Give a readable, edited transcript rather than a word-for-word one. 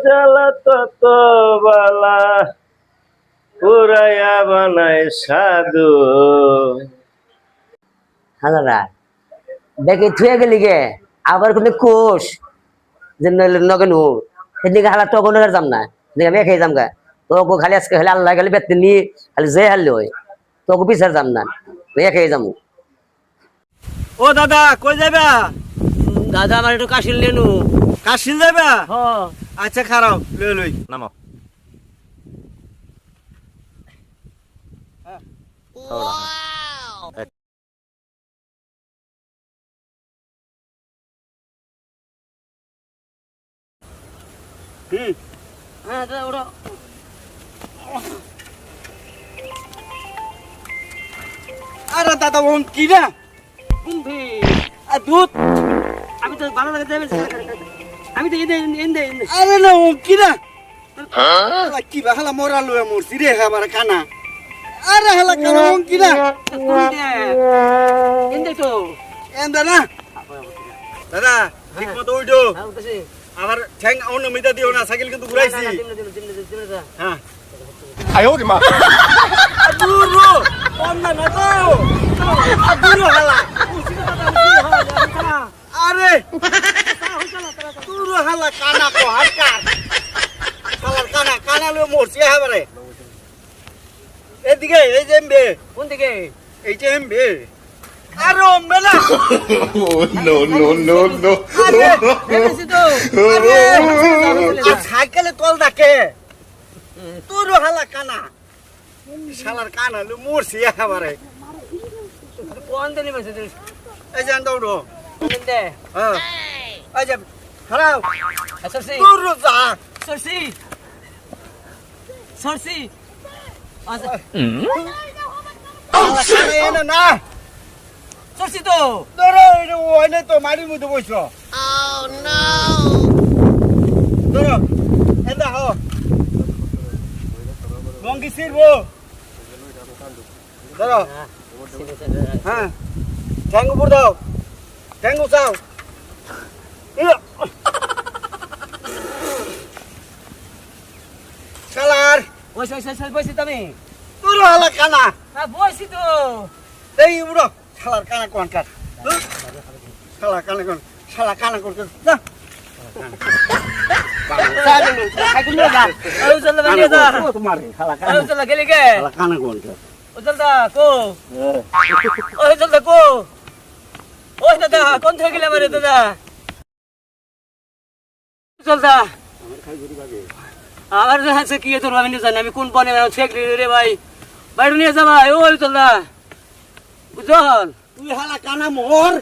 জ্বালা তত বালা পুরাইয়া বানায় সাধু। হাজারা দেখে থুয়ে গেলি গে আবার কোনো কোষ যে নগেন হো সেদিকে হালা তো কোনো যাম না দেখে আমি খেয়ে যাম গা তো খালি আজকে খালি আল্লাহ খালি বেতন নিয়ে খালি যে হারলে হয় তোকে পিছার যাম না খেয়ে যাবো। ও দাদা কই যাবা? দাদা আমার একটু কাশিল লেনু। কাশিল যাবা? হ আচ্ছা খারাপ লই লই নামো। হ্যাঁ ওরা আরে দাদা ওম কি না কুম্ভি দুধ? আমি তো ভালো লাগে দেবে আমি তো এনে এনে আরে না ওম কি না কি বা হালা মোরা লয়ে মরছি রে আমার কানা। আরে হালা কানা ওম কি না এনে তো এন্দা না দাদা ঠিক মতো উঠো। আবার ঠ্যাং অন্য মিটা দিও না, সাইকেল কিন্তু ঘুরাইছি। হ্যাঁ আয় ওরে মা দুরু অন্য না তো দুরু হালা। আরে দুরু হালা কানা কো হাতকার হালার কানা কানা লয়ে মরছি এবারে। এদিকে এই যে এমবে কোন দিকে এই যে এমবে আরে ওমবে না। No, no, no, no. এসেছি তো আর সাইকেলে তল দেখে তোর হালা কানা শালার কানা লু মরছি এবারে। কোন দিনে মেসেজ এই যে দৌড়ো দে হ্যাঁ এই যে খারাপ সরসি তোর যা সরসি সরসি হালা কানা এনে না সরসি তো ধরো ওই নাই তো মাটির মধ্যে বসছো। ধরো এন্দা হো লঙ্গি ছিড়বো ধরো। হ্যাঁ ঠ্যাং উপর দাও, ঠ্যাং উচাও। শালার ওই বসি তুমি তোর হালা কানা বসি তো এই উড়ো শালার কানা কোন কাট শালা কানা কোন শালা কানা কোন না তোমার শালা কানা গেলি গে শালা কানা কোন কাট উজলদা কো ওই উজলদা কো ওই দাদা কোন থেকে গেলে মারে দাদা উজলদা আমার হাতে কি তোর আমি জানি আমি কোন বনে ছেক রে ভাই বাইরে নিয়ে যা ভাই ওই উজলদা উজল তুই হালা কানা মোর